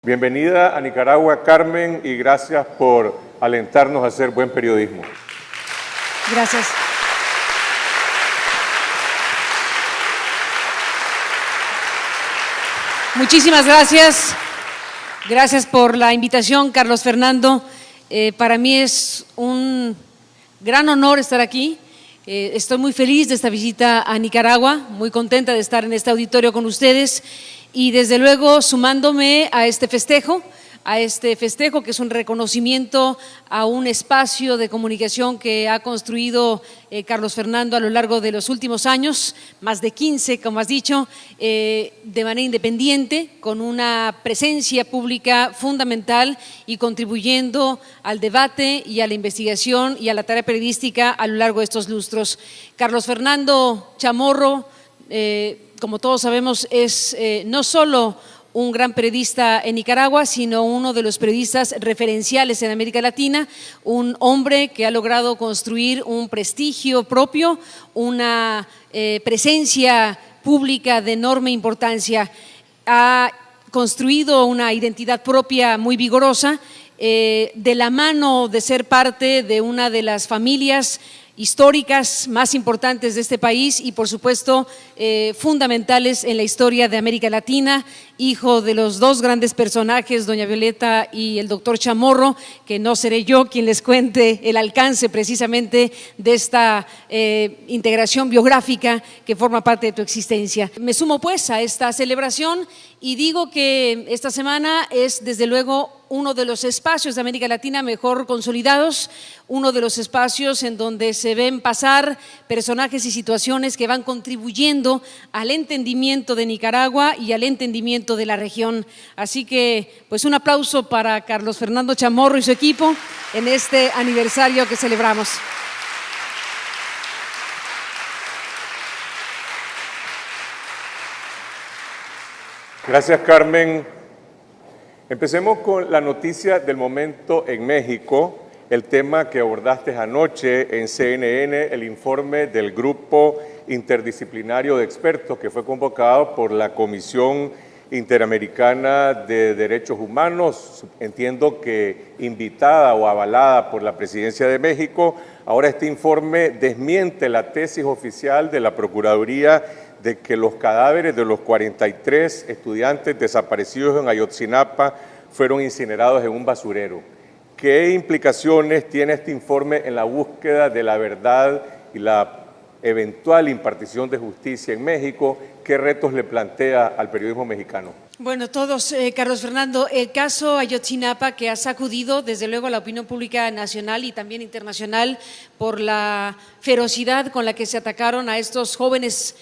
Bienvenida a Nicaragua, Carmen, y gracias por alentarnos a hacer buen periodismo. Gracias. Muchísimas gracias. Gracias por la invitación, Carlos Fernando. Para mí es un gran honor estar aquí. Estoy muy feliz de esta visita a Nicaragua, muy contenta de estar en este auditorio con ustedes y desde luego sumándome a este festejo que es un reconocimiento a un espacio de comunicación que ha construido Carlos Fernando a lo largo de los últimos años, más de 15, como has dicho, de manera independiente, con una presencia pública fundamental y contribuyendo al debate y a la investigación y a la tarea periodística a lo largo de estos lustros. Carlos Fernando Chamorro, como todos sabemos, es no solo un gran periodista en Nicaragua, sino uno de los periodistas referenciales en América Latina, un hombre que ha logrado construir un prestigio propio, una presencia pública de enorme importancia. Ha construido una identidad propia muy vigorosa, de la mano de ser parte de una de las familias históricas más importantes de este país y por supuesto fundamentales en la historia de América Latina, hijo de los dos grandes personajes, doña Violeta y el doctor Chamorro, que no seré yo quien les cuente el alcance precisamente de esta integración biográfica que forma parte de tu existencia. Me sumo pues a esta celebración y digo que esta semana es desde luego uno de los espacios de América Latina mejor consolidados, uno de los espacios en donde se ven pasar personajes y situaciones que van contribuyendo al entendimiento de Nicaragua y al entendimiento de la región. Así que, pues un aplauso para Carlos Fernando Chamorro y su equipo en este aniversario que celebramos. Gracias, Carmen. Empecemos con la noticia del momento en México, el tema que abordaste anoche en CNN, el informe del Grupo Interdisciplinario de Expertos que fue convocado por la Comisión Interamericana de Derechos Humanos, entiendo que invitada o avalada por la Presidencia de México. Ahora este informe desmiente la tesis oficial de la Procuraduría de que los cadáveres de los 43 estudiantes desaparecidos en Ayotzinapa fueron incinerados en un basurero. ¿Qué implicaciones tiene este informe en la búsqueda de la verdad y la eventual impartición de justicia en México? ¿Qué retos le plantea al periodismo mexicano? Bueno, todos, Carlos Fernando, el caso Ayotzinapa que ha sacudido desde luego a la opinión pública nacional y también internacional por la ferocidad con la que se atacaron a estos jóvenes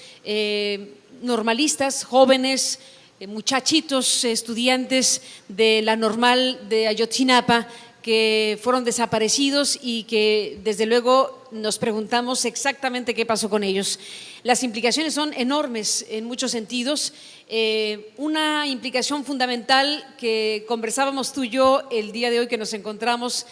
normalistas, jóvenes muchachitos, estudiantes de la normal de Ayotzinapa que fueron desaparecidos y que desde luego nos preguntamos exactamente qué pasó con ellos. Las implicaciones son enormes en muchos sentidos. Una implicación fundamental que conversábamos tú y yo el día de hoy que nos encontramos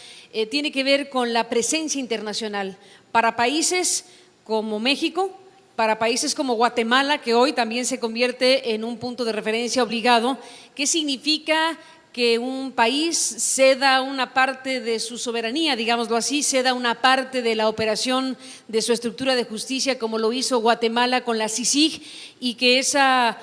tiene que ver con la presencia internacional para países como México, para países como Guatemala, que hoy también se convierte en un punto de referencia obligado. ¿Qué significa que un país ceda una parte de su soberanía, digámoslo así, ceda una parte de la operación de su estructura de justicia, como lo hizo Guatemala con la CICIG, y que esa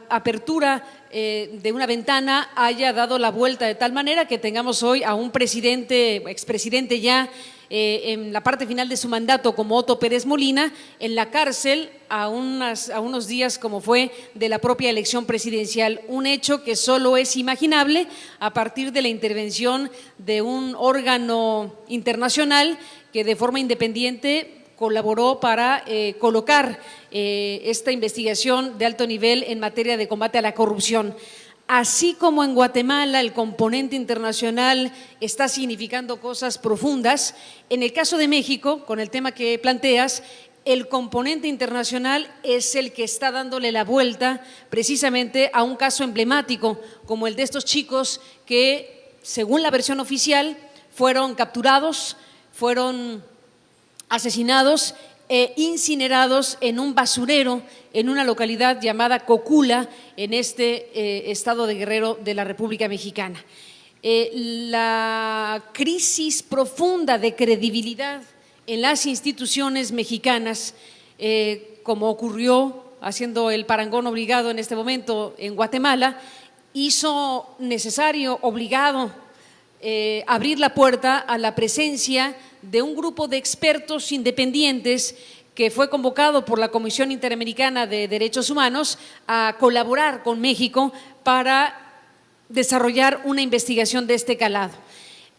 apertura de una ventana haya dado la vuelta de tal manera que tengamos hoy a un presidente, expresidente ya, en la parte final de su mandato como Otto Pérez Molina, en la cárcel a unos días como fue de la propia elección presidencial, un hecho que solo es imaginable a partir de la intervención de un órgano internacional que de forma independiente colaboró para colocar esta investigación de alto nivel en materia de combate a la corrupción. Así como en Guatemala el componente internacional está significando cosas profundas, en el caso de México, con el tema que planteas, el componente internacional es el que está dándole la vuelta precisamente a un caso emblemático como el de estos chicos que, según la versión oficial, fueron capturados, fueron asesinados e incinerados en un basurero en una localidad llamada Cocula, en este estado de Guerrero de la República Mexicana. La crisis profunda de credibilidad en las instituciones mexicanas, como ocurrió haciendo el parangón obligado en este momento en Guatemala, hizo necesario, obligado, abrir la puerta a la presencia de un grupo de expertos independientes que fue convocado por la Comisión Interamericana de Derechos Humanos a colaborar con México para desarrollar una investigación de este calado.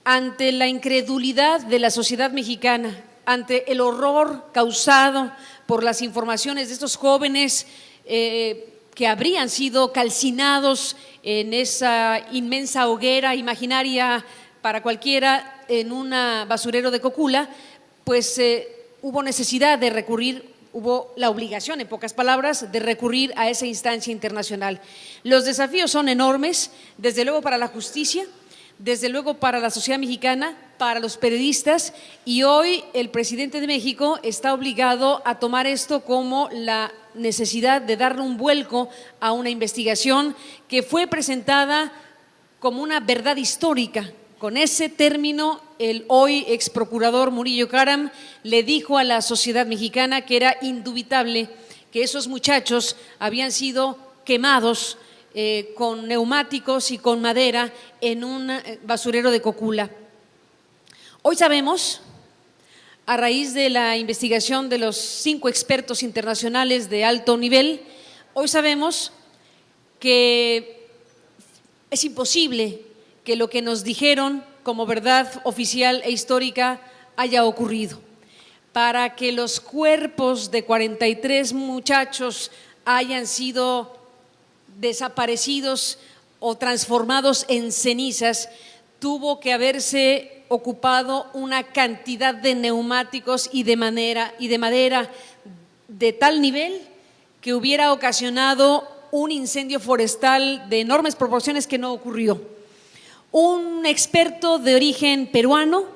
Ante la incredulidad de la sociedad mexicana, ante el horror causado por las informaciones de estos jóvenes que habrían sido calcinados en esa inmensa hoguera imaginaria para cualquiera en un basurero de Cocula, pues hubo necesidad de recurrir, hubo la obligación, en pocas palabras, de recurrir a esa instancia internacional. Los desafíos son enormes, desde luego para la justicia, desde luego para la sociedad mexicana, para los periodistas, y hoy el presidente de México está obligado a tomar esto como la necesidad de darle un vuelco a una investigación que fue presentada como una verdad histórica. Con ese término, el hoy ex procurador Murillo Karam le dijo a la sociedad mexicana que era indubitable que esos muchachos habían sido quemados con neumáticos y con madera en un basurero de Cocula. Hoy sabemos, a raíz de la investigación de los 5 expertos internacionales de alto nivel, hoy sabemos que es imposible que lo que nos dijeron como verdad oficial e histórica haya ocurrido. Para que los cuerpos de 43 muchachos hayan sido desaparecidos o transformados en cenizas, tuvo que haberse ocupado una cantidad de neumáticos y de madera de tal nivel que hubiera ocasionado un incendio forestal de enormes proporciones que no ocurrió. Un experto de origen peruano,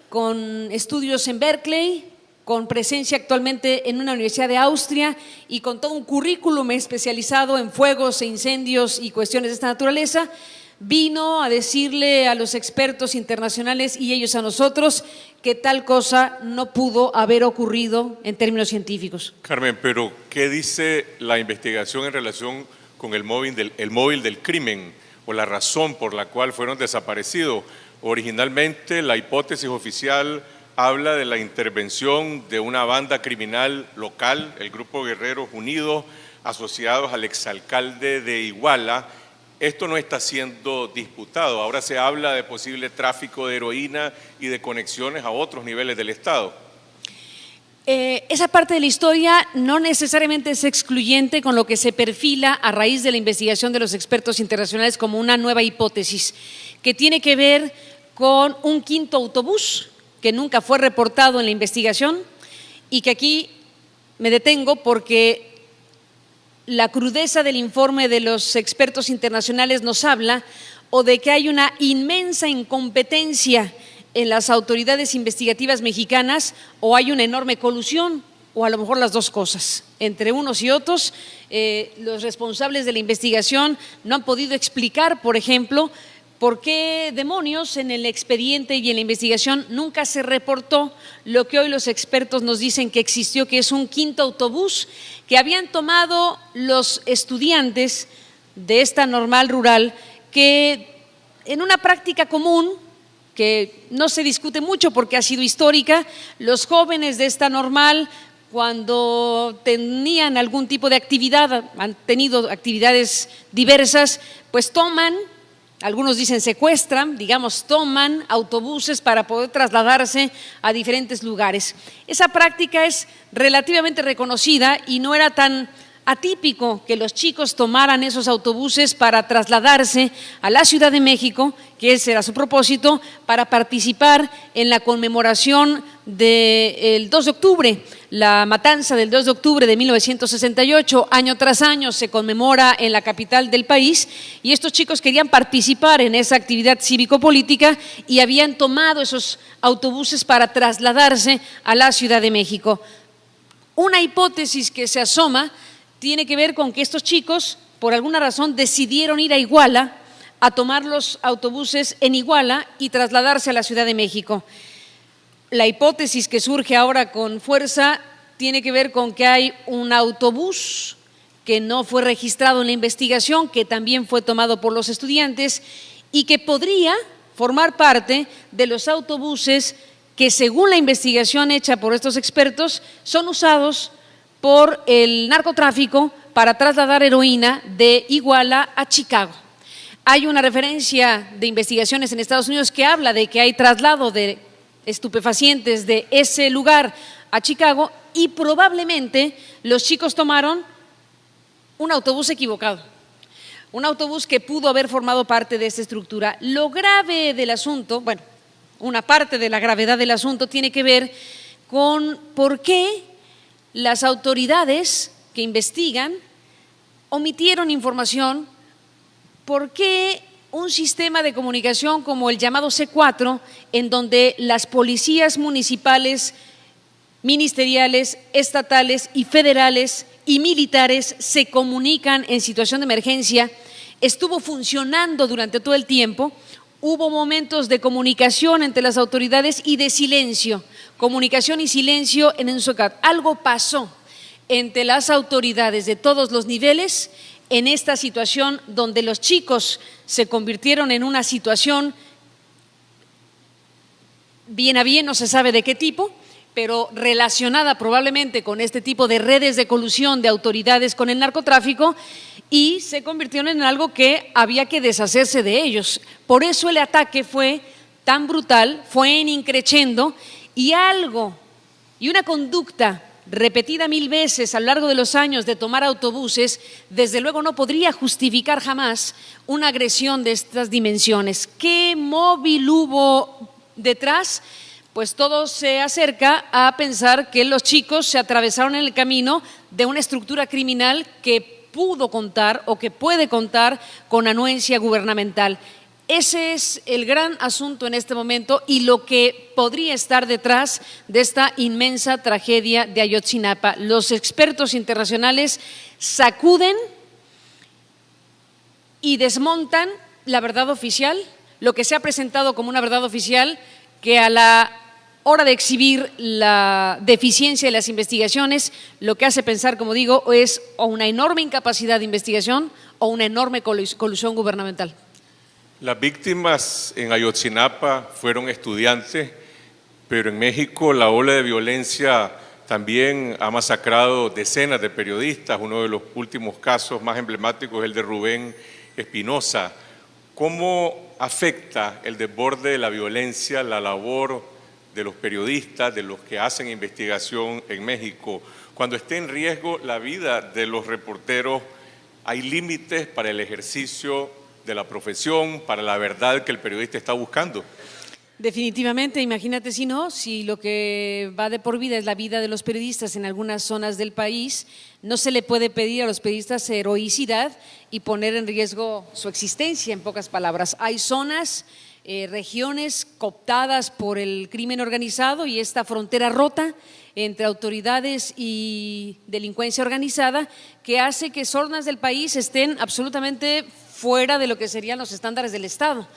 con estudios en Berkeley, con presencia actualmente en una universidad de Austria y con todo un currículum especializado en fuegos e incendios y cuestiones de esta naturaleza, vino a decirle a los expertos internacionales y ellos a nosotros que tal cosa no pudo haber ocurrido en términos científicos. Carmen, pero ¿qué dice la investigación en relación con el móvil del crimen o la razón por la cual fueron desaparecidos? Originalmente la hipótesis oficial habla de la intervención de una banda criminal local, el Grupo Guerreros Unidos, asociados al exalcalde de Iguala. Esto no está siendo disputado. Ahora se habla de posible tráfico de heroína y de conexiones a otros niveles del Estado. Esa parte de la historia no necesariamente es excluyente con lo que se perfila a raíz de la investigación de los expertos internacionales como una nueva hipótesis, que tiene que ver con un 5º autobús que nunca fue reportado en la investigación y que aquí me detengo porque la crudeza del informe de los expertos internacionales nos habla o de que hay una inmensa incompetencia en las autoridades investigativas mexicanas o hay una enorme colusión o a lo mejor las dos cosas. Entre unos y otros, los responsables de la investigación no han podido explicar, por ejemplo, por qué demonios en el expediente y en la investigación nunca se reportó lo que hoy los expertos nos dicen que existió, que es un 5º autobús que habían tomado los estudiantes de esta normal rural que en una práctica común que no se discute mucho porque ha sido histórica, los jóvenes de esta normal cuando tenían algún tipo de actividad, han tenido actividades diversas, pues toman, algunos dicen secuestran, digamos, toman autobuses para poder trasladarse a diferentes lugares. Esa práctica es relativamente reconocida y no era tan atípico que los chicos tomaran esos autobuses para trasladarse a la Ciudad de México, que ese era su propósito, para participar en la conmemoración del 2 de octubre, la matanza del 2 de octubre de 1968, año tras año se conmemora en la capital del país y estos chicos querían participar en esa actividad cívico-política y habían tomado esos autobuses para trasladarse a la Ciudad de México. Una hipótesis que se asoma tiene que ver con que estos chicos, por alguna razón, decidieron ir a Iguala a tomar los autobuses en Iguala y trasladarse a la Ciudad de México. La hipótesis que surge ahora con fuerza tiene que ver con que hay un autobús que no fue registrado en la investigación, que también fue tomado por los estudiantes y que podría formar parte de los autobuses que, según la investigación hecha por estos expertos, son usados por el narcotráfico para trasladar heroína de Iguala a Chicago. Hay una referencia de investigaciones en Estados Unidos que habla de que hay traslado de estupefacientes de ese lugar a Chicago y probablemente los chicos tomaron un autobús equivocado, un autobús que pudo haber formado parte de esta estructura. Lo grave del asunto, bueno, una parte de la gravedad del asunto tiene que ver con por qué las autoridades que investigan omitieron información. ¿Por qué un sistema de comunicación como el llamado C4, en donde las policías municipales, ministeriales, estatales y federales y militares se comunican en situación de emergencia, estuvo funcionando durante todo el tiempo? Hubo momentos de comunicación entre las autoridades y de silencio, comunicación y silencio en un SOCAT. Algo pasó entre las autoridades de todos los niveles en esta situación donde los chicos se convirtieron en una situación bien a bien, no se sabe de qué tipo, pero relacionada probablemente con este tipo de redes de colusión de autoridades con el narcotráfico, y se convirtieron en algo que había que deshacerse de ellos. Por eso el ataque fue tan brutal, fue en increchendo, y una conducta repetida 1000 veces a lo largo de los años de tomar autobuses, desde luego no podría justificar jamás una agresión de estas dimensiones. ¿Qué móvil hubo detrás? Pues todo se acerca a pensar que los chicos se atravesaron en el camino de una estructura criminal que pudo contar o que puede contar con anuencia gubernamental. Ese es el gran asunto en este momento y lo que podría estar detrás de esta inmensa tragedia de Ayotzinapa. Los expertos internacionales sacuden y desmontan la verdad oficial, lo que se ha presentado como una verdad oficial, que a la hora de exhibir la deficiencia de las investigaciones, lo que hace pensar, como digo, es o una enorme incapacidad de investigación o una enorme colusión gubernamental. Las víctimas en Ayotzinapa fueron estudiantes, pero en México la ola de violencia también ha masacrado decenas de periodistas. Uno de los últimos casos más emblemáticos es el de Rubén Espinosa. ¿Cómo afecta el desborde de la violencia la labor de los periodistas, de los que hacen investigación en México? Cuando esté en riesgo la vida de los reporteros, ¿hay límites para el ejercicio de la profesión, para la verdad que el periodista está buscando? Definitivamente, imagínate si no, si lo que va de por vida es la vida de los periodistas en algunas zonas del país, no se le puede pedir a los periodistas heroicidad y poner en riesgo su existencia, en pocas palabras. Hay zonas, regiones cooptadas por el crimen organizado y esta frontera rota entre autoridades y delincuencia organizada que hace que zonas del país estén absolutamente fuera de lo que serían los estándares del Estado.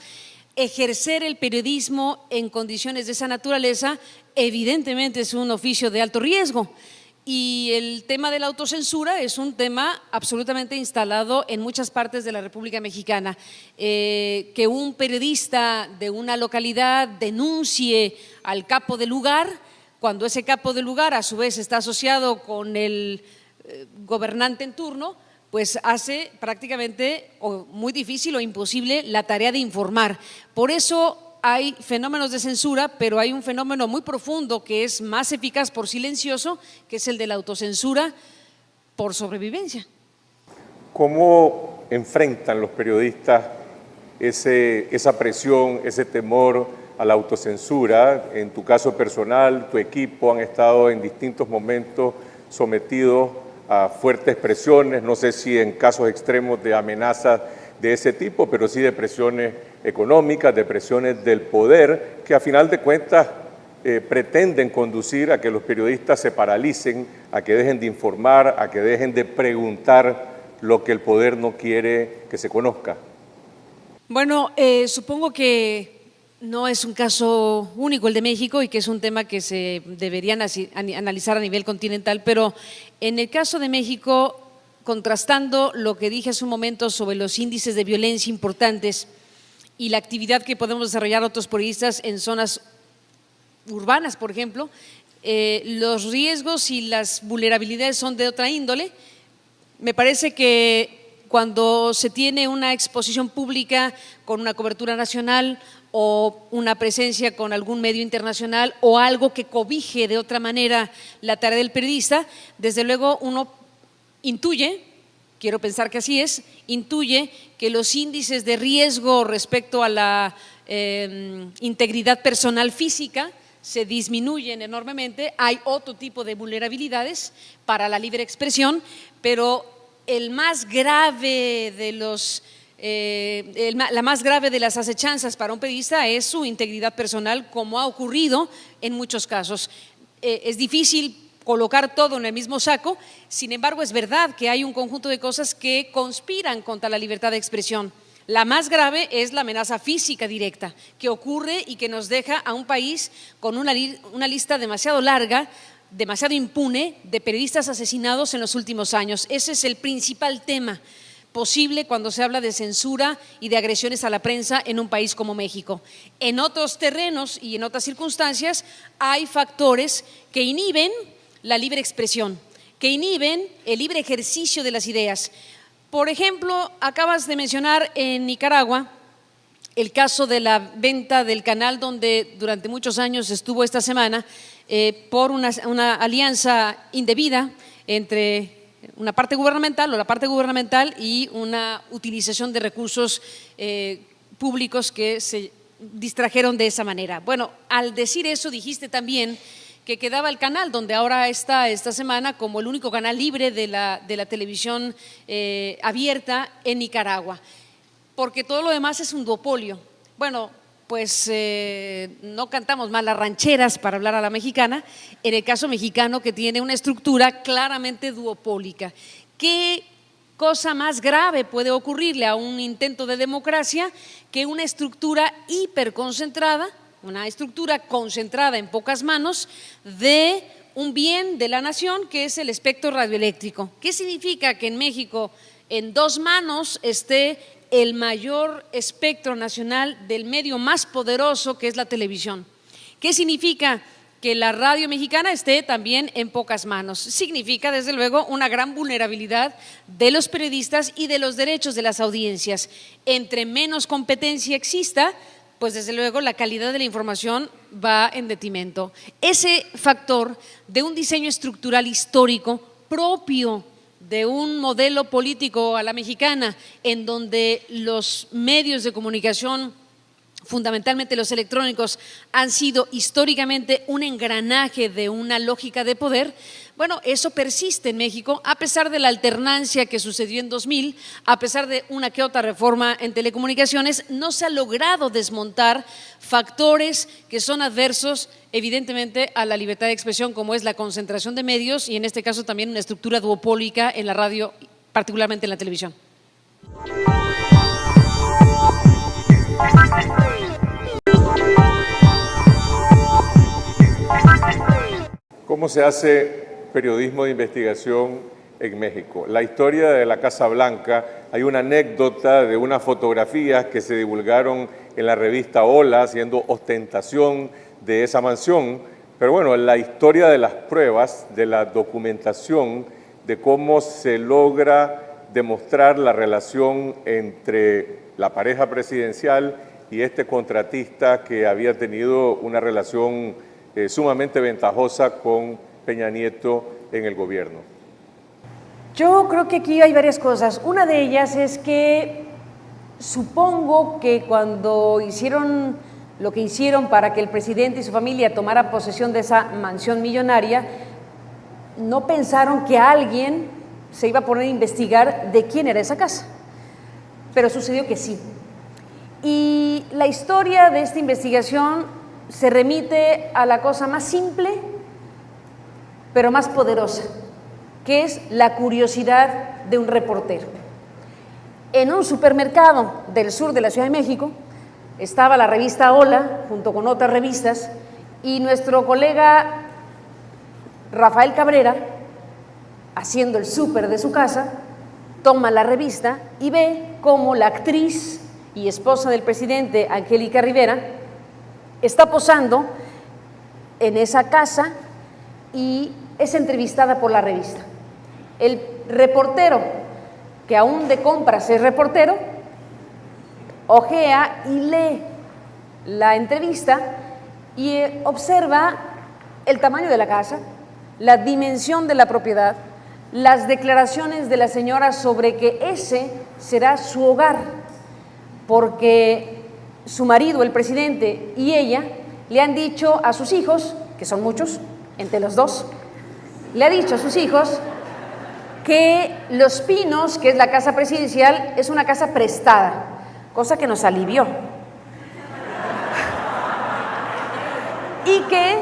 Ejercer el periodismo en condiciones de esa naturaleza evidentemente es un oficio de alto riesgo y el tema de la autocensura es un tema absolutamente instalado en muchas partes de la República Mexicana. Que un periodista de una localidad denuncie al capo del lugar, cuando ese capo del lugar a su vez está asociado con el gobernante en turno, pues hace prácticamente muy difícil o imposible la tarea de informar. Por eso hay fenómenos de censura, pero hay un fenómeno muy profundo que es más eficaz por silencioso, que es el de la autocensura por sobrevivencia. ¿Cómo enfrentan los periodistas esa presión, ese temor a la autocensura? En tu caso personal, tu equipo han estado en distintos momentos sometidos a fuertes presiones, no sé si en casos extremos de amenazas de ese tipo, pero sí de presiones económicas, de presiones del poder, que a final de cuentas pretenden conducir a que los periodistas se paralicen, a que dejen de informar, a que dejen de preguntar lo que el poder no quiere que se conozca? Bueno, supongo que no es un caso único el de México y que es un tema que se debería analizar a nivel continental, pero en el caso de México, contrastando lo que dije hace un momento sobre los índices de violencia importantes y la actividad que podemos desarrollar otros periodistas en zonas urbanas, por ejemplo, los riesgos y las vulnerabilidades son de otra índole. Me parece que cuando se tiene una exposición pública con una cobertura nacional o una presencia con algún medio internacional o algo que cobije de otra manera la tarea del periodista, desde luego uno intuye, quiero pensar que así es, intuye que los índices de riesgo respecto a la integridad personal física se disminuyen enormemente. Hay otro tipo de vulnerabilidades para la libre expresión, pero el más grave de la más grave de las acechanzas para un periodista es su integridad personal, como ha ocurrido en muchos casos. Es difícil colocar todo en el mismo saco, sin embargo es verdad que hay un conjunto de cosas que conspiran contra la libertad de expresión. La más grave es la amenaza física directa que ocurre y que nos deja a un país con una lista demasiado larga, demasiado impune de periodistas asesinados en los últimos años. Ese es el principal tema posible cuando se habla de censura y de agresiones a la prensa en un país como México. En otros terrenos y en otras circunstancias hay factores que inhiben la libre expresión, que inhiben el libre ejercicio de las ideas. Por ejemplo, acabas de mencionar en Nicaragua el caso de la venta del canal, donde durante muchos años estuvo esta semana por una alianza indebida entre una parte gubernamental o la parte gubernamental y una utilización de recursos públicos que se distrajeron de esa manera. Bueno, al decir eso dijiste también que quedaba el canal donde ahora está esta semana como el único canal libre de la televisión abierta en Nicaragua, porque todo lo demás es un duopolio. Bueno, pues no cantamos mal las rancheras para hablar a la mexicana, en el caso mexicano que tiene una estructura claramente duopólica. ¿Qué cosa más grave puede ocurrirle a un intento de democracia que una estructura hiperconcentrada, una estructura concentrada en pocas manos de un bien de la nación que es el espectro radioeléctrico? ¿Qué significa que en México en dos manos esté el mayor espectro nacional del medio más poderoso que es la televisión? ¿Qué significa que la radio mexicana esté también en pocas manos? Significa desde luego una gran vulnerabilidad de los periodistas y de los derechos de las audiencias. Entre menos competencia exista, pues desde luego la calidad de la información va en detrimento. Ese factor de un diseño estructural histórico propio de un modelo político a la mexicana, en donde los medios de comunicación, fundamentalmente los electrónicos, han sido históricamente un engranaje de una lógica de poder. Bueno, eso persiste en México, a pesar de la alternancia que sucedió en 2000, a pesar de una que otra reforma en telecomunicaciones, no se ha logrado desmontar factores que son adversos evidentemente a la libertad de expresión, como es la concentración de medios y en este caso también una estructura duopólica en la radio, particularmente en la televisión. ¿Cómo se hace periodismo de investigación en México? La historia de la Casa Blanca, hay una anécdota de unas fotografías que se divulgaron en la revista Hola, haciendo ostentación de esa mansión, pero bueno, la historia de las pruebas, de la documentación, de cómo se logra demostrar la relación entre la pareja presidencial y este contratista que había tenido una relación sumamente ventajosa con Peña Nieto en el gobierno. Yo creo que aquí hay varias cosas. Una de ellas es que supongo que cuando hicieron lo que hicieron para que el presidente y su familia tomaran posesión de esa mansión millonaria, no pensaron que alguien se iba a poner a investigar de quién era esa casa, pero sucedió que sí. Y la historia de esta investigación se remite a la cosa más simple, pero más poderosa, que es la curiosidad de un reportero. En un supermercado del sur de la Ciudad de México estaba la revista Hola, junto con otras revistas, y nuestro colega Rafael Cabrera, haciendo el súper de su casa, toma la revista y ve cómo la actriz y esposa del presidente, Angélica Rivera, está posando en esa casa y es entrevistada por la revista. El reportero, que aún de compras es reportero, ojea y lee la entrevista y observa el tamaño de la casa, la dimensión de la propiedad, las declaraciones de la señora sobre que ese será su hogar, porque su marido, el presidente, y ella le han dicho a sus hijos, que son muchos, entre los dos, le ha dicho a sus hijos que Los Pinos, que es la casa presidencial, es una casa prestada, cosa que nos alivió. Y que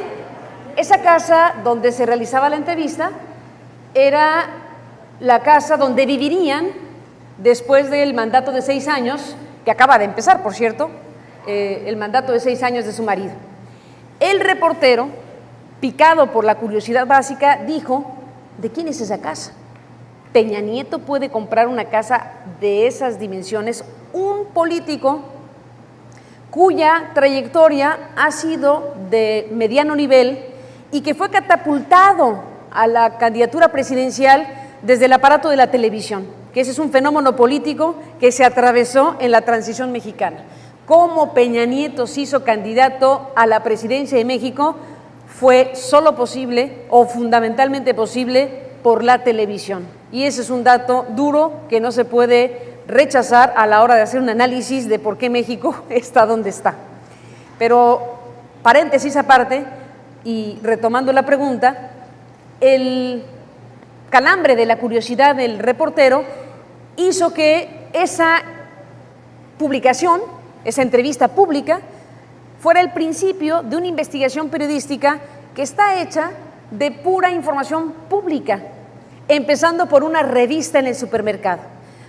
esa casa donde se realizaba la entrevista era la casa donde vivirían después del mandato de 6 años, que acaba de empezar, por cierto, el mandato de 6 años de su marido. El reportero, picado por la curiosidad básica, dijo: ¿de quién es esa casa? Peña Nieto puede comprar una casa de esas dimensiones, un político cuya trayectoria ha sido de mediano nivel y que fue catapultado a la candidatura presidencial desde el aparato de la televisión, que ese es un fenómeno político que se atravesó en la transición mexicana. Cómo Peña Nieto se hizo candidato a la presidencia de México fue solo posible o fundamentalmente posible por la televisión. Y ese es un dato duro que no se puede rechazar a la hora de hacer un análisis de por qué México está donde está. Pero, paréntesis aparte, y retomando la pregunta, el calambre de la curiosidad del reportero hizo que esa publicación, esa entrevista pública, fuera el principio de una investigación periodística que está hecha de pura información pública, empezando por una revista en el supermercado.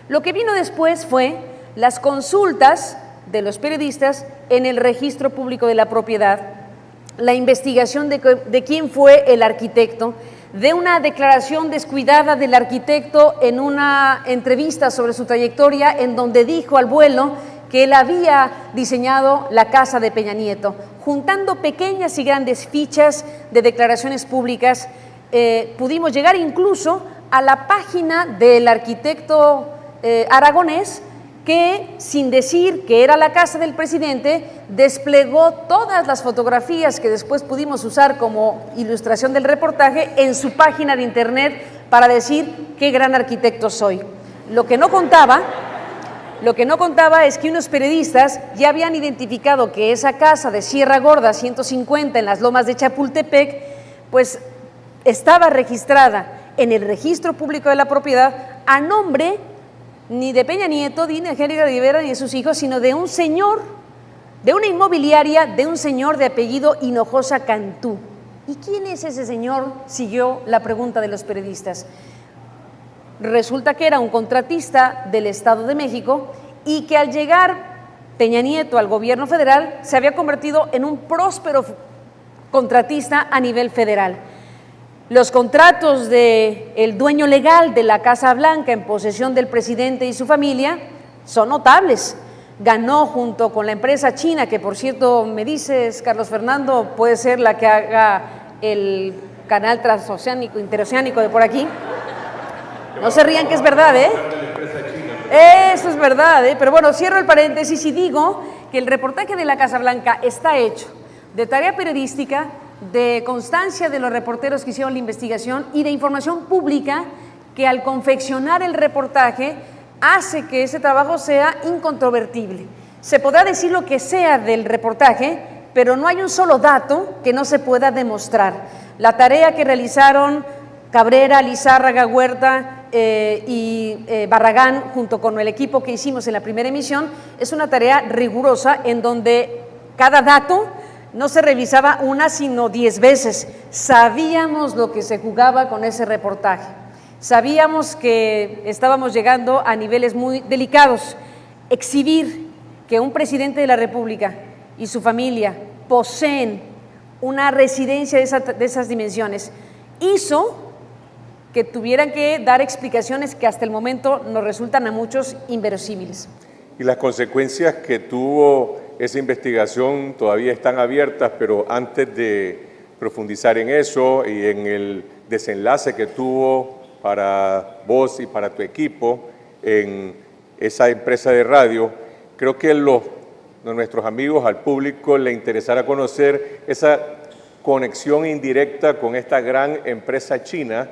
Lo que vino después fue las consultas de los periodistas en el registro público de la propiedad, la investigación de quién fue el arquitecto, de una declaración descuidada del arquitecto en una entrevista sobre su trayectoria, en donde dijo al vuelo que él había diseñado la casa de Peña Nieto, juntando pequeñas y grandes fichas de declaraciones públicas. Pudimos llegar incluso a la página del arquitecto aragonés, que sin decir que era la casa del presidente, desplegó todas las fotografías que después pudimos usar como ilustración del reportaje en su página de internet para decir qué gran arquitecto soy. Lo que no contaba es que unos periodistas ya habían identificado que esa casa de Sierra Gorda 150 en las lomas de Chapultepec, pues estaba registrada en el registro público de la propiedad a nombre ni de Peña Nieto, ni de Angélica Rivera, ni de sus hijos, sino de un señor, de una inmobiliaria, de un señor de apellido Hinojosa Cantú. ¿Y quién es ese señor?, siguió la pregunta de los periodistas. Resulta que era un contratista del Estado de México y que al llegar Peña Nieto al gobierno federal se había convertido en un próspero contratista a nivel federal. Los contratos del dueño legal de la Casa Blanca en posesión del presidente y su familia son notables. Ganó junto con la empresa china, que por cierto me dices, Carlos Fernando, puede ser la que haga el canal transoceánico, interoceánico de por aquí. No se rían que es verdad, ¿eh? Eso es verdad, ¿eh? Pero bueno, cierro el paréntesis y digo que el reportaje de la Casa Blanca está hecho de tarea periodística, de constancia de los reporteros que hicieron la investigación y de información pública que al confeccionar el reportaje hace que ese trabajo sea incontrovertible. Se podrá decir lo que sea del reportaje, pero no hay un solo dato que no se pueda demostrar. La tarea que realizaron Cabrera, Lizárraga, Huerta y Barragán, junto con el equipo que hicimos en la primera emisión, es una tarea rigurosa en donde cada dato no se revisaba una, sino 10 veces. Sabíamos lo que se jugaba con ese reportaje. Sabíamos que estábamos llegando a niveles muy delicados. Exhibir que un presidente de la República y su familia poseen una residencia de esas dimensiones hizo que tuvieran que dar explicaciones que hasta el momento nos resultan a muchos inverosímiles. Y las consecuencias que tuvo esa investigación todavía están abiertas, pero antes de profundizar en eso y en el desenlace que tuvo para vos y para tu equipo en esa empresa de radio, creo que nuestros amigos, al público, le interesará conocer esa conexión indirecta con esta gran empresa china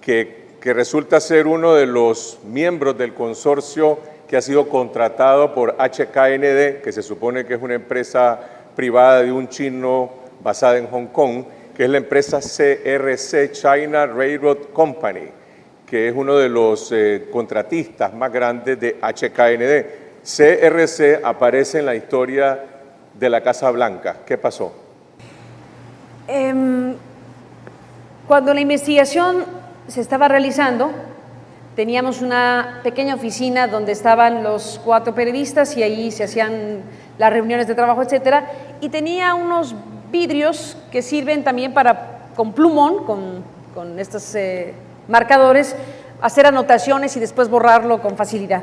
que resulta ser uno de los miembros del consorcio que ha sido contratado por HKND, que se supone que es una empresa privada de un chino basada en Hong Kong, que es la empresa CRC, China Railroad Company, que es uno de los contratistas más grandes de HKND. CRC aparece en la historia de la Casa Blanca. ¿Qué pasó? Cuando la investigación se estaba realizando, teníamos una pequeña oficina donde estaban los 4 periodistas y ahí se hacían las reuniones de trabajo, etcétera, y tenía unos vidrios que sirven también para, con plumón, con estos marcadores, hacer anotaciones y después borrarlo con facilidad.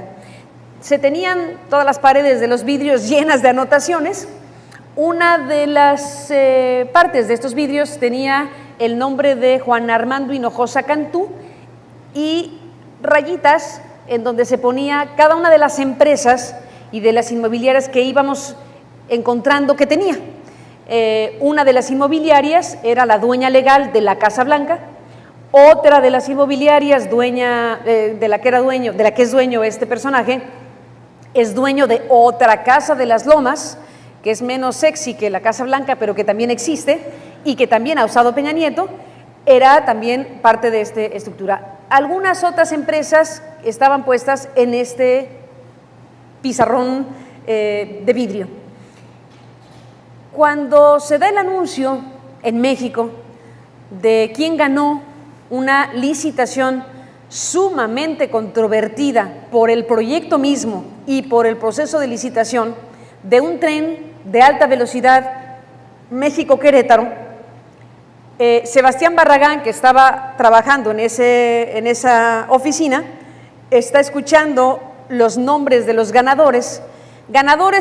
Se tenían todas las paredes de los vidrios llenas de anotaciones. Una de las partes de estos vidrios tenía el nombre de Juan Armando Hinojosa Cantú y rayitas en donde se ponía cada una de las empresas y de las inmobiliarias que íbamos encontrando que tenía. Una de las inmobiliarias era la dueña legal de la Casa Blanca, otra de las inmobiliarias dueña de la que es dueño este personaje, es dueño de otra casa de las Lomas, que es menos sexy que la Casa Blanca, pero que también existe y que también ha usado Peña Nieto, era también parte de esta estructura. Algunas otras empresas estaban puestas en este pizarrón de vidrio. Cuando se da el anuncio en México de quién ganó una licitación sumamente controvertida por el proyecto mismo y por el proceso de licitación de un tren de alta velocidad México-Querétaro, Sebastián Barragán, que estaba trabajando en esa oficina, está escuchando los nombres de los ganadores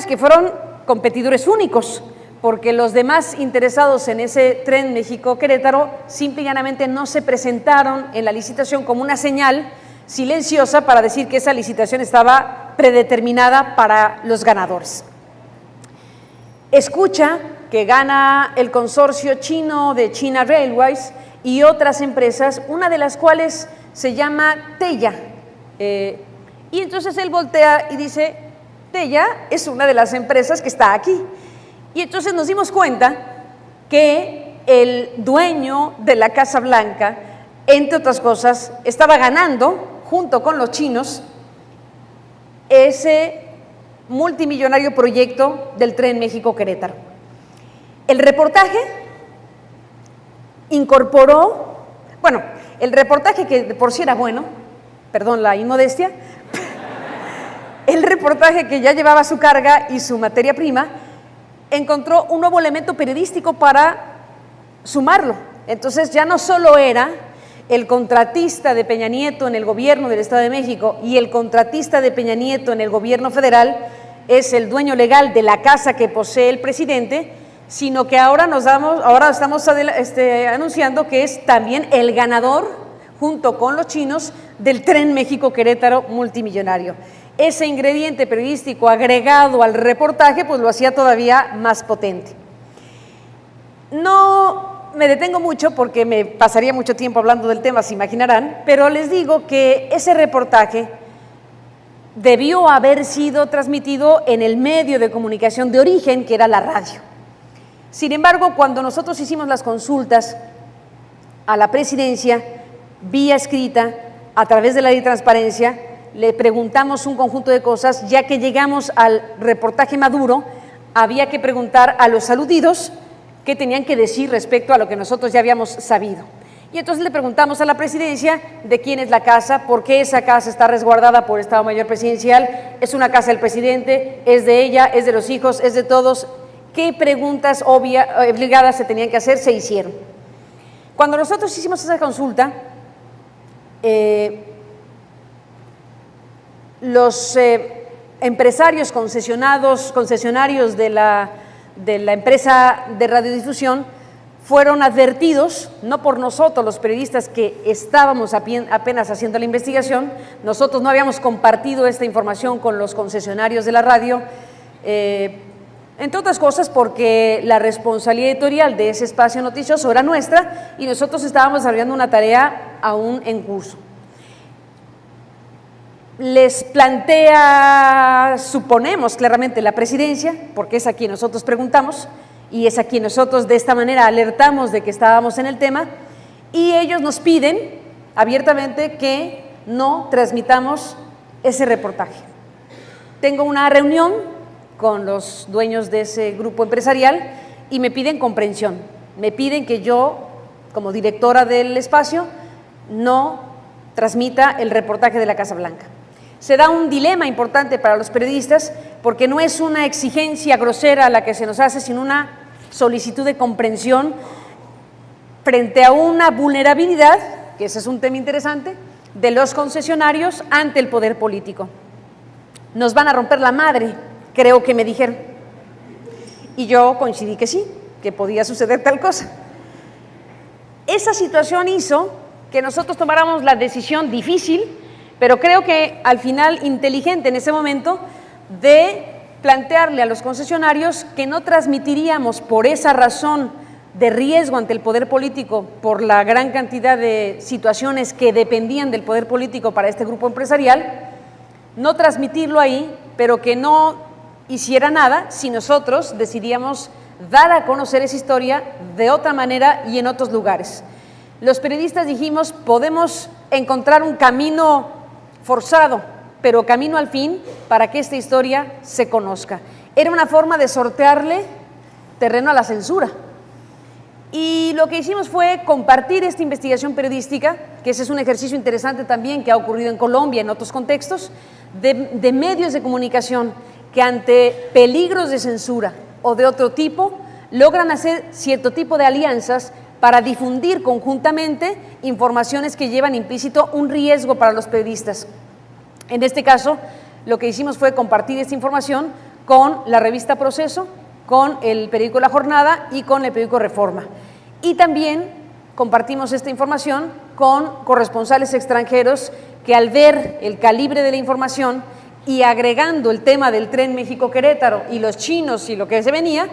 que fueron competidores únicos, porque los demás interesados en ese tren México-Querétaro simple y llanamente no se presentaron en la licitación como una señal silenciosa para decir que esa licitación estaba predeterminada para los ganadores. Escucha que gana el consorcio chino de China Railways y otras empresas, una de las cuales se llama Teya. Y entonces él voltea y dice, Teya es una de las empresas que está aquí. Y entonces nos dimos cuenta que el dueño de la Casa Blanca, entre otras cosas, estaba ganando, junto con los chinos, ese multimillonario proyecto del tren México-Querétaro. El reportaje incorporó, el reportaje que de por sí era bueno, perdón la inmodestia, el reportaje que ya llevaba su carga y su materia prima, encontró un nuevo elemento periodístico para sumarlo. Entonces ya no solo era el contratista de Peña Nieto en el gobierno del Estado de México y el contratista de Peña Nieto en el gobierno federal es el dueño legal de la casa que posee el presidente, sino que ahora estamos anunciando que es también el ganador, junto con los chinos, del tren México-Querétaro multimillonario. Ese ingrediente periodístico agregado al reportaje pues lo hacía todavía más potente. No me detengo mucho porque me pasaría mucho tiempo hablando del tema, se imaginarán, pero les digo que ese reportaje debió haber sido transmitido en el medio de comunicación de origen, que era la radio. Sin embargo, cuando nosotros hicimos las consultas a la presidencia, vía escrita, a través de la ley de transparencia, le preguntamos un conjunto de cosas, ya que llegamos al reportaje maduro, había que preguntar a los aludidos qué tenían que decir respecto a lo que nosotros ya habíamos sabido. Y entonces le preguntamos a la presidencia de quién es la casa, por qué esa casa está resguardada por Estado Mayor Presidencial, es una casa del presidente, es de ella, es de los hijos, es de todos. ¿Qué preguntas obligadas se tenían que hacer? Se hicieron. Cuando nosotros hicimos esa consulta, los empresarios concesionarios de la empresa de radiodifusión fueron advertidos, no por nosotros los periodistas que estábamos apenas haciendo la investigación, nosotros no habíamos compartido esta información con los concesionarios de la radio, entre otras cosas porque la responsabilidad editorial de ese espacio noticioso era nuestra y nosotros estábamos desarrollando una tarea aún en curso. Les plantea, suponemos claramente, la presidencia, porque es a quien nosotros preguntamos y es a quien nosotros de esta manera alertamos de que estábamos en el tema, y ellos nos piden abiertamente que no transmitamos ese reportaje. Tengo una reunión con los dueños de ese grupo empresarial y me piden comprensión, me piden que yo, como directora del espacio, no transmita el reportaje de la Casa Blanca. Se da un dilema importante para los periodistas porque no es una exigencia grosera la que se nos hace, sino una solicitud de comprensión frente a una vulnerabilidad, que ese es un tema interesante, de los concesionarios ante el poder político. Nos van a romper la madre, creo que me dijeron. Y yo coincidí que sí, que podía suceder tal cosa. Esa situación hizo que nosotros tomáramos la decisión difícil, pero creo que al final inteligente en ese momento, de plantearle a los concesionarios que no transmitiríamos por esa razón de riesgo ante el poder político, por la gran cantidad de situaciones que dependían del poder político para este grupo empresarial, no transmitirlo ahí, pero que no hiciera nada si nosotros decidíamos dar a conocer esa historia de otra manera y en otros lugares. Los periodistas dijimos, podemos encontrar un camino forzado, pero camino al fin para que esta historia se conozca. Era una forma de sortearle terreno a la censura. Y lo que hicimos fue compartir esta investigación periodística, que ese es un ejercicio interesante también que ha ocurrido en Colombia, en otros contextos, de medios de comunicación que ante peligros de censura o de otro tipo, logran hacer cierto tipo de alianzas para difundir conjuntamente informaciones que llevan implícito un riesgo para los periodistas. En este caso, lo que hicimos fue compartir esta información con la revista Proceso, con el periódico La Jornada y con el periódico Reforma. Y también compartimos esta información con corresponsales extranjeros que, al ver el calibre de la información y agregando el tema del tren México-Querétaro y los chinos y lo que se venía,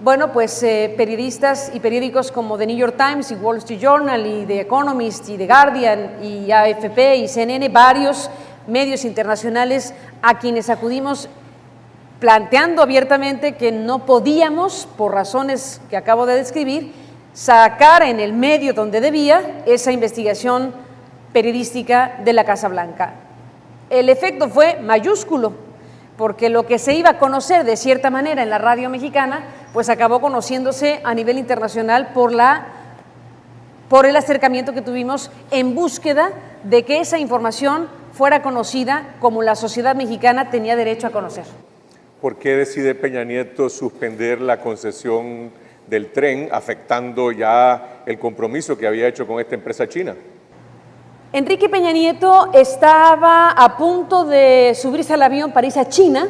bueno, pues periodistas y periódicos como The New York Times y Wall Street Journal y The Economist y The Guardian y AFP y CNN, varios medios internacionales a quienes acudimos planteando abiertamente que no podíamos, por razones que acabo de describir, sacar en el medio donde debía esa investigación periodística de la Casa Blanca. El efecto fue mayúsculo, porque lo que se iba a conocer de cierta manera en la radio mexicana, pues acabó conociéndose a nivel internacional por el acercamiento que tuvimos en búsqueda de que esa información fuera conocida como la sociedad mexicana tenía derecho a conocer. ¿Por qué decide Peña Nieto suspender la concesión del tren, afectando ya el compromiso que había hecho con esta empresa china? Enrique Peña Nieto estaba a punto de subirse al avión para irse a China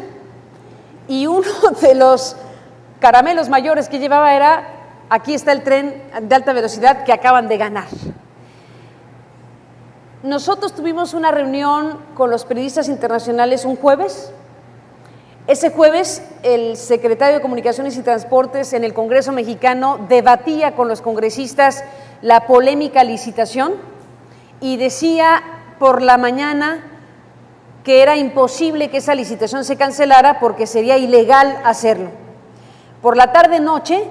y uno de los caramelos mayores que llevaba era: aquí está el tren de alta velocidad que acaban de ganar. Nosotros tuvimos una reunión con los periodistas internacionales un jueves. Ese jueves el secretario de Comunicaciones y Transportes en el Congreso mexicano debatía con los congresistas la polémica licitación y decía por la mañana que era imposible que esa licitación se cancelara porque sería ilegal hacerlo. Por la tarde-noche,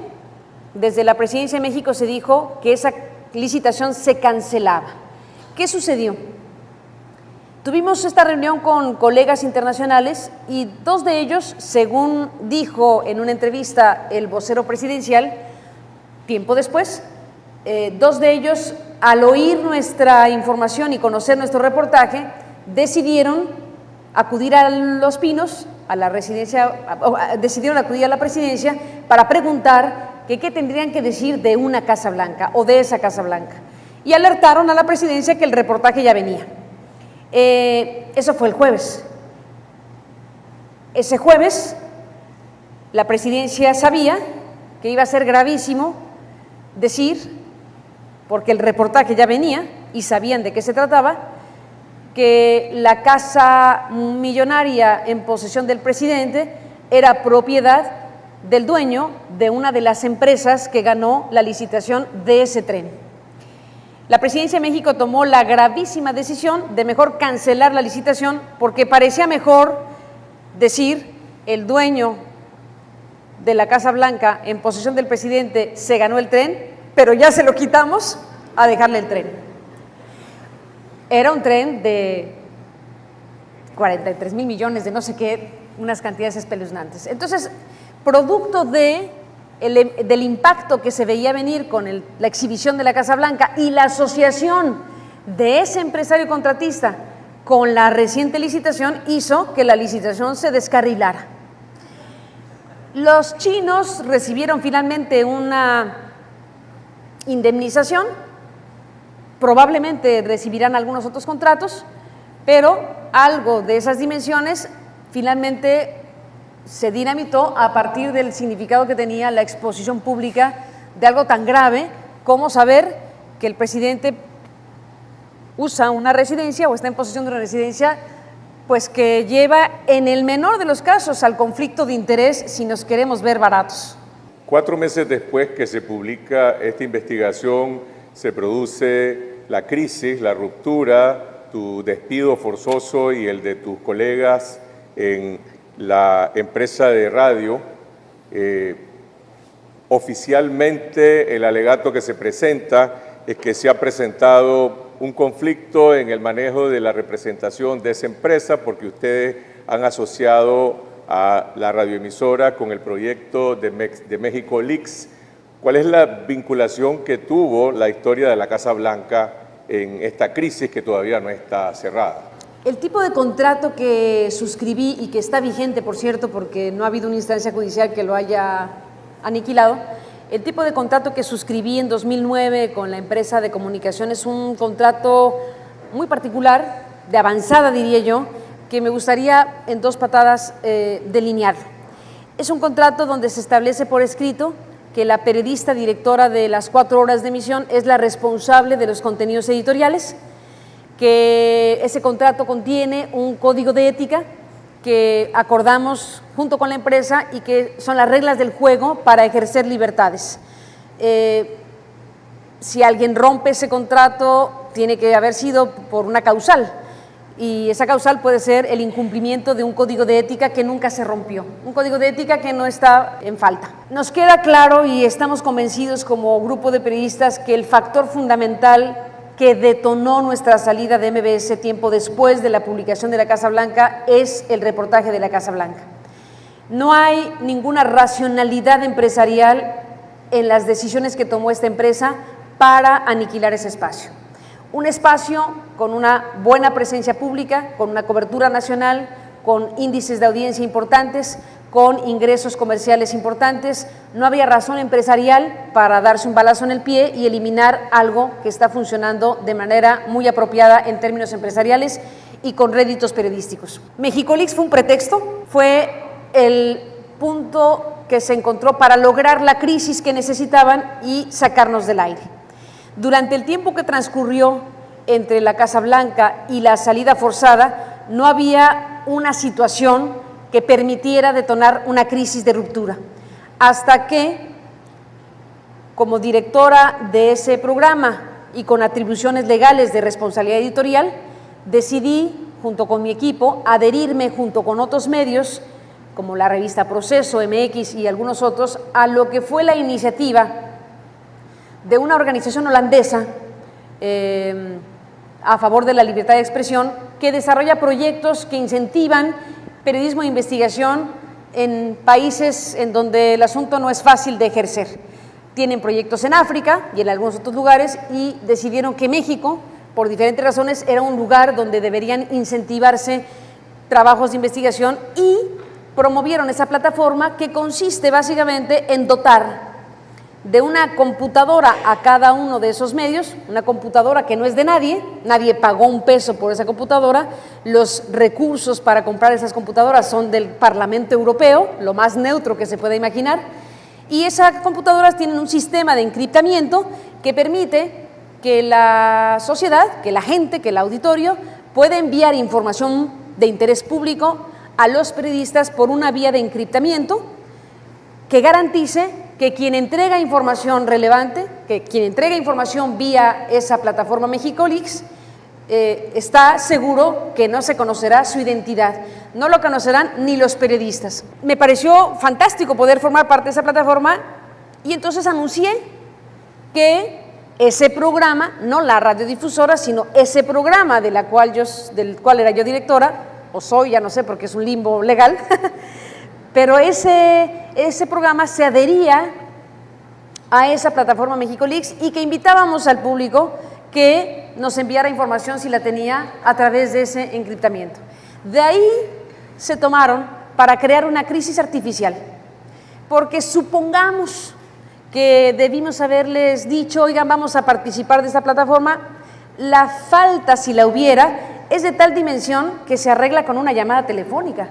desde la Presidencia de México se dijo que esa licitación se cancelaba. ¿Qué sucedió? Tuvimos esta reunión con colegas internacionales y dos de ellos, según dijo en una entrevista el vocero presidencial, Tiempo después, dos de ellos, al oír nuestra información y conocer nuestro reportaje, decidieron acudir a Los Pinos, a la residencia, decidieron acudir a la presidencia para preguntar qué tendrían que decir de una Casa Blanca o de esa Casa Blanca. Y alertaron a la presidencia que el reportaje ya venía. Eso fue el jueves. Ese jueves, la presidencia sabía que iba a ser gravísimo decir, porque el reportaje ya venía y sabían de qué se trataba, que la casa millonaria en posesión del presidente era propiedad del dueño de una de las empresas que ganó la licitación de ese tren. La Presidencia de México tomó la gravísima decisión de mejor cancelar la licitación porque parecía mejor decir el dueño de la Casa Blanca en posesión del presidente se ganó el tren, pero ya se lo quitamos a dejarle el tren. Era un tren de 43 mil millones de no sé qué, unas cantidades espeluznantes. Entonces, producto del impacto que se veía venir con la exhibición de la Casa Blanca y la asociación de ese empresario contratista con la reciente licitación, hizo que la licitación se descarrilara. Los chinos recibieron finalmente una indemnización, probablemente recibirán algunos otros contratos, pero algo de esas dimensiones finalmente se dinamitó a partir del significado que tenía la exposición pública de algo tan grave como saber que el presidente usa una residencia o está en posesión de una residencia, pues que lleva en el menor de los casos al conflicto de interés si nos queremos ver baratos. 4 meses después que se publica esta investigación, se produce la crisis, la ruptura, tu despido forzoso y el de tus colegas en la empresa de radio. Oficialmente el alegato que se presenta es que se ha presentado un conflicto en el manejo de la representación de esa empresa porque ustedes han asociado a la radioemisora con el proyecto de México Leaks. ¿Cuál es la vinculación que tuvo la historia de la Casa Blanca en esta crisis que todavía no está cerrada? El tipo de contrato que suscribí y que está vigente, por cierto, porque no ha habido una instancia judicial que lo haya aniquilado, el tipo de contrato que suscribí en 2009 con la empresa de comunicación es un contrato muy particular, de avanzada diría yo, que me gustaría en 2 patadas delinear. Es un contrato donde se establece por escrito que la periodista directora de las 4 horas de emisión es la responsable de los contenidos editoriales, que ese contrato contiene un código de ética que acordamos junto con la empresa y que son las reglas del juego para ejercer libertades. Si alguien rompe ese contrato, tiene que haber sido por una causal, y esa causal puede ser el incumplimiento de un código de ética que nunca se rompió, un código de ética que no está en falta. Nos queda claro y estamos convencidos como grupo de periodistas que el factor fundamental que detonó nuestra salida de MBS tiempo después de la publicación de la Casa Blanca es el reportaje de la Casa Blanca. No hay ninguna racionalidad empresarial en las decisiones que tomó esta empresa para aniquilar ese espacio. Un espacio con una buena presencia pública, con una cobertura nacional, con índices de audiencia importantes, con ingresos comerciales importantes. No había razón empresarial para darse un balazo en el pie y eliminar algo que está funcionando de manera muy apropiada en términos empresariales y con réditos periodísticos. México Leaks fue un pretexto, fue el punto que se encontró para lograr la crisis que necesitaban y sacarnos del aire. Durante el tiempo que transcurrió entre la Casa Blanca y la salida forzada, no había una situación que permitiera detonar una crisis de ruptura, hasta que, como directora de ese programa y con atribuciones legales de responsabilidad editorial, decidí, junto con mi equipo, adherirme junto con otros medios, como la revista Proceso, MX y algunos otros, a lo que fue la iniciativa de una organización holandesa a favor de la libertad de expresión que desarrolla proyectos que incentivan periodismo de investigación en países en donde el asunto no es fácil de ejercer. tienen proyectos en África y en algunos otros lugares y decidieron que México, por diferentes razones, era un lugar donde deberían incentivarse trabajos de investigación y promovieron esa plataforma que consiste básicamente en dotar de una computadora a cada uno de esos medios, una computadora que no es de nadie, nadie pagó un peso por esa computadora, los recursos para comprar esas computadoras son del Parlamento Europeo, lo más neutro que se pueda imaginar, y esas computadoras tienen un sistema de encriptamiento que permite que la sociedad, que la gente, que el auditorio pueda enviar información de interés público a los periodistas por una vía de encriptamiento que garantice que quien entrega información relevante, que quien entrega información vía esa plataforma MexicoLeaks, está seguro que no se conocerá su identidad, no lo conocerán ni los periodistas. Me pareció fantástico poder formar parte de esa plataforma y entonces anuncié que ese programa, no la radiodifusora, sino ese programa del cual era yo directora, o soy, ya no sé porque es un limbo legal, pero ese programa se adhería a esa plataforma MexicoLeaks y que invitábamos al público que nos enviara información si la tenía a través de ese encriptamiento. De ahí se tomaron para crear una crisis artificial, porque supongamos que debimos haberles dicho, oigan, vamos a participar de esta plataforma, la falta, si la hubiera, es de tal dimensión que se arregla con una llamada telefónica,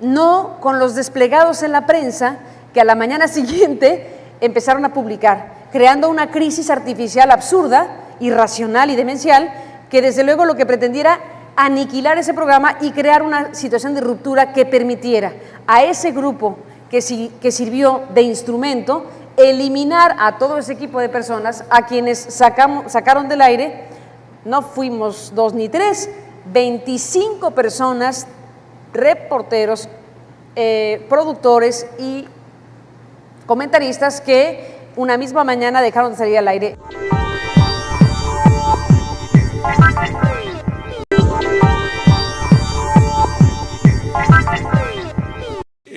no con los desplegados en la prensa que a la mañana siguiente empezaron a publicar, creando una crisis artificial absurda, irracional y demencial, que desde luego lo que pretendiera aniquilar ese programa y crear una situación de ruptura que permitiera a ese grupo que sirvió de instrumento eliminar a todo ese equipo de personas a quienes sacaron del aire. No fuimos 2 ni 3, 25 personas, reporteros, productores y comentaristas que una misma mañana dejaron de salir al aire.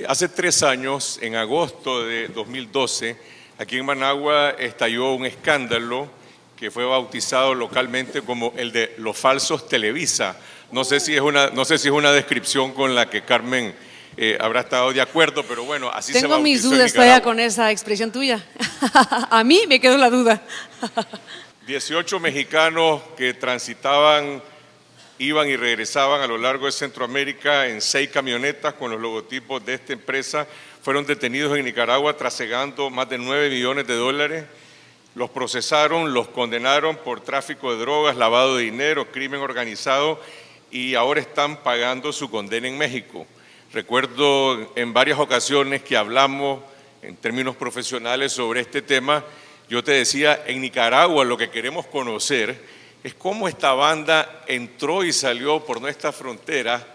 Hace 3 años, en agosto de 2012, aquí en Managua estalló un escándalo que fue bautizado localmente como el de los falsos Televisa. No sé si es una descripción con la que Carmen habrá estado de acuerdo, pero bueno, así se bautizó. Tengo mis dudas todavía con esa expresión tuya. A mí me quedó la duda. 18 mexicanos que transitaban, iban y regresaban a lo largo de Centroamérica en 6 camionetas con los logotipos de esta empresa, fueron detenidos en Nicaragua trasegando más de $9 millones. Los procesaron, los condenaron por tráfico de drogas, lavado de dinero, crimen organizado y ahora están pagando su condena en México. Recuerdo en varias ocasiones que hablamos en términos profesionales sobre este tema. Yo te decía, en Nicaragua lo que queremos conocer es cómo esta banda entró y salió por nuestra frontera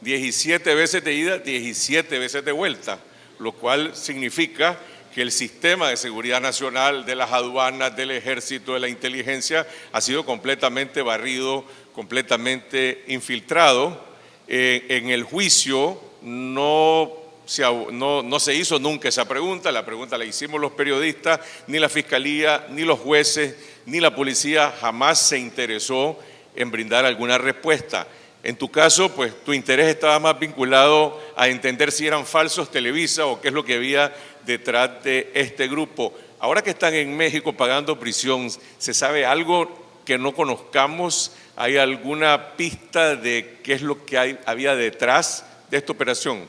17 veces de ida, 17 veces de vuelta, lo cual significa que el sistema de seguridad nacional, de las aduanas, del ejército, de la inteligencia, ha sido completamente barrido, completamente infiltrado. En el juicio no se hizo nunca esa pregunta, la pregunta la hicimos los periodistas, ni la fiscalía, ni los jueces, ni la policía jamás se interesó en brindar alguna respuesta. En tu caso, pues tu interés estaba más vinculado a entender si eran falsos Televisa o qué es lo que había detrás de este grupo. Ahora que están en México pagando prisión, ¿se sabe algo que no conozcamos? ¿Hay alguna pista de qué es lo que había detrás de esta operación?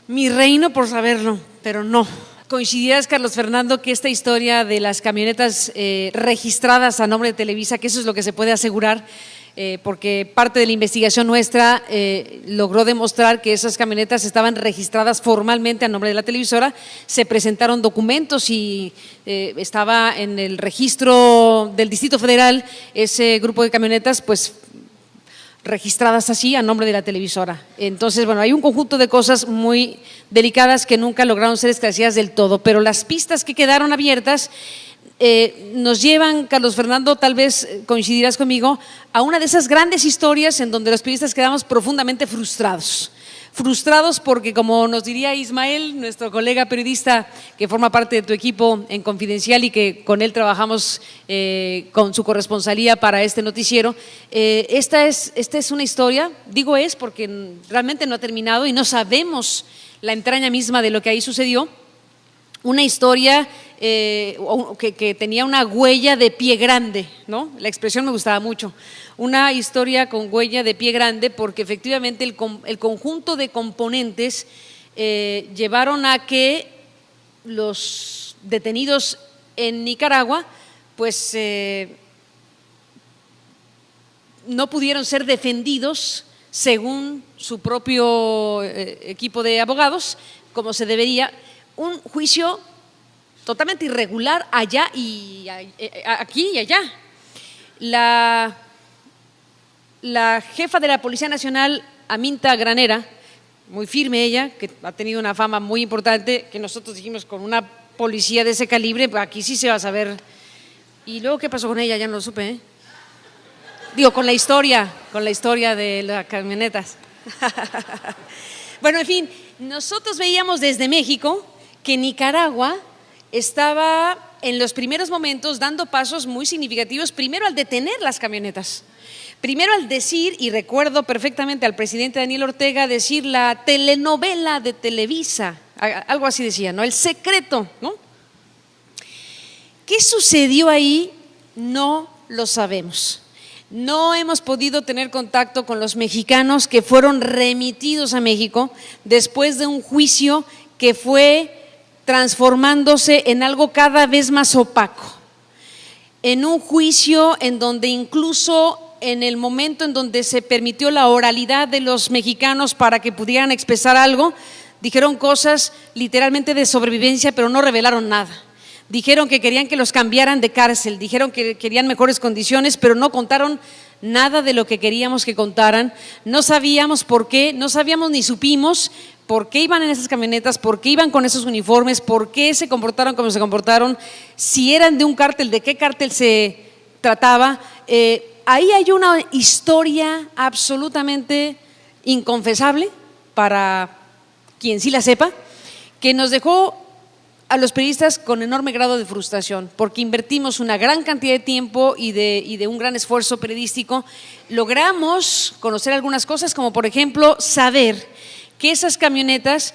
Mi reino por saberlo, pero no. ¿Coincidirás, Carlos Fernando, que esta historia de las camionetas registradas a nombre de Televisa, que eso es lo que se puede asegurar, porque parte de la investigación nuestra logró demostrar que esas camionetas estaban registradas formalmente a nombre de la televisora, se presentaron documentos y estaba en el registro del Distrito Federal ese grupo de camionetas, pues registradas así a nombre de la televisora. Entonces, bueno, hay un conjunto de cosas muy delicadas que nunca lograron ser esclarecidas del todo, pero las pistas que quedaron abiertas nos llevan, Carlos Fernando, tal vez coincidirás conmigo, a una de esas grandes historias en donde los periodistas quedamos profundamente frustrados frustrados porque, como nos diría Ismael, nuestro colega periodista que forma parte de tu equipo en Confidencial y que con él trabajamos con su corresponsalía para este noticiero, esta es una historia, digo es porque realmente no ha terminado y no sabemos la entraña misma de lo que ahí sucedió, una historia que tenía una huella de pie grande, ¿no? La expresión me gustaba mucho. Una historia con huella de pie grande porque efectivamente el conjunto de componentes llevaron a que los detenidos en Nicaragua pues no pudieron ser defendidos según su propio equipo de abogados como se debería. Un juicio totalmente irregular allá y aquí y allá. La jefa de la Policía Nacional, Aminta Granera, muy firme ella, que ha tenido una fama muy importante, que nosotros dijimos con una policía de ese calibre, aquí sí se va a saber. Y luego, ¿qué pasó con ella? Ya no lo supe, ¿eh? Digo, con la historia de las camionetas. Bueno, en fin, nosotros veíamos desde México que Nicaragua estaba en los primeros momentos dando pasos muy significativos, primero al detener las camionetas. Primero al decir, y recuerdo perfectamente al presidente Daniel Ortega decir la telenovela de Televisa, algo así decía, ¿no? El secreto, ¿no? ¿Qué sucedió ahí? No lo sabemos. No hemos podido tener contacto con los mexicanos que fueron remitidos a México después de un juicio que fue transformándose en algo cada vez más opaco. En un juicio en donde incluso en el momento en donde se permitió la oralidad de los mexicanos para que pudieran expresar algo, dijeron cosas literalmente de sobrevivencia, pero no revelaron nada. Dijeron que querían que los cambiaran de cárcel, dijeron que querían mejores condiciones, pero no contaron nada de lo que queríamos que contaran. No sabíamos por qué, no sabíamos ni supimos por qué iban en esas camionetas, por qué iban con esos uniformes, por qué se comportaron como se comportaron, si eran de un cártel, de qué cártel se trataba. Ahí hay una historia absolutamente inconfesable para quien sí la sepa, que nos dejó a los periodistas con enorme grado de frustración, porque invertimos una gran cantidad de tiempo y de un gran esfuerzo periodístico. Logramos conocer algunas cosas, como por ejemplo saber que esas camionetas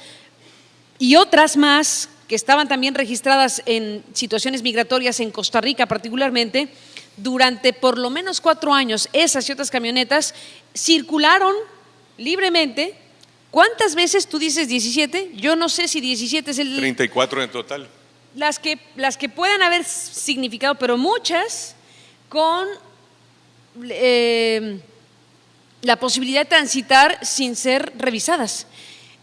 y otras más que estaban también registradas en situaciones migratorias en Costa Rica particularmente, durante por lo menos 4 años, esas y otras camionetas circularon libremente. ¿Cuántas veces tú dices 17? Yo no sé si 17 es el… 34 en total. Las que puedan haber significado, pero muchas con la posibilidad de transitar sin ser revisadas.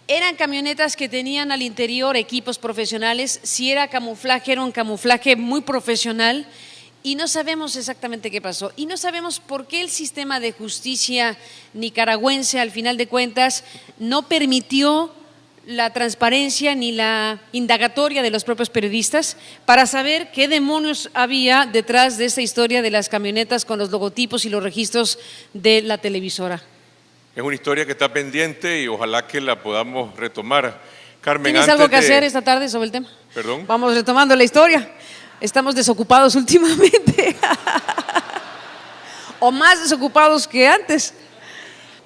Eran camionetas que tenían al interior equipos profesionales, si era camuflaje, era un camuflaje muy profesional. Y no sabemos exactamente qué pasó. Y no sabemos por qué el sistema de justicia nicaragüense, al final de cuentas, no permitió la transparencia ni la indagatoria de los propios periodistas para saber qué demonios había detrás de esta historia de las camionetas con los logotipos y los registros de la televisora. Es una historia que está pendiente y ojalá que la podamos retomar. Carmen, ¿tienes algo que hacer esta tarde sobre el tema? ¿Perdón? Vamos retomando la historia. Estamos desocupados últimamente o más desocupados que antes.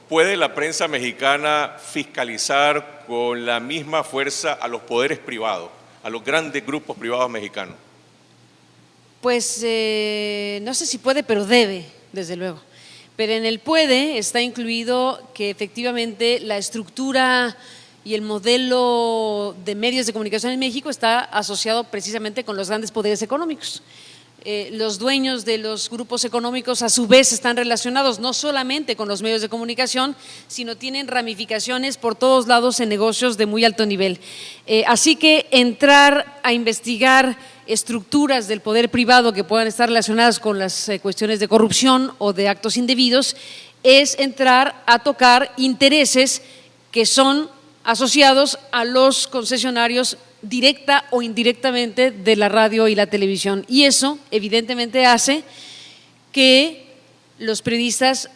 ¿Puede la prensa mexicana fiscalizar con la misma fuerza a los poderes privados, a los grandes grupos privados mexicanos? Pues no sé si puede, pero debe, desde luego. Pero en el puede está incluido que efectivamente la estructura y el modelo de medios de comunicación en México está asociado precisamente con los grandes poderes económicos. Los dueños de los grupos económicos a su vez están relacionados no solamente con los medios de comunicación, sino tienen ramificaciones por todos lados en negocios de muy alto nivel. Así que entrar a investigar estructuras del poder privado que puedan estar relacionadas con las cuestiones de corrupción o de actos indebidos es entrar a tocar intereses que son asociados a los concesionarios directa o indirectamente de la radio y la televisión. Y eso evidentemente hace que los periodistas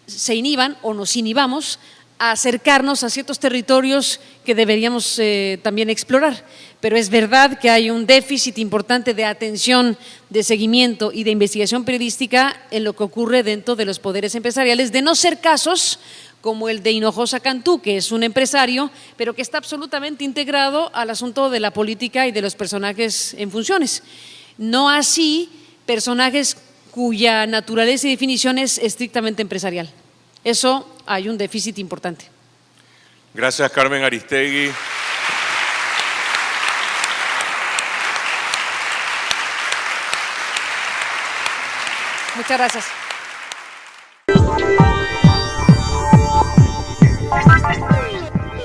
se inhiban o nos inhibamos a acercarnos a ciertos territorios que deberíamos también explorar. Pero es verdad que hay un déficit importante de atención, de seguimiento y de investigación periodística en lo que ocurre dentro de los poderes empresariales, de no ser casos como el de Hinojosa Cantú, que es un empresario, pero que está absolutamente integrado al asunto de la política y de los personajes en funciones. No así personajes cuya naturaleza y definición es estrictamente empresarial. Eso hay un déficit importante. Gracias, Carmen Aristegui. Muchas gracias.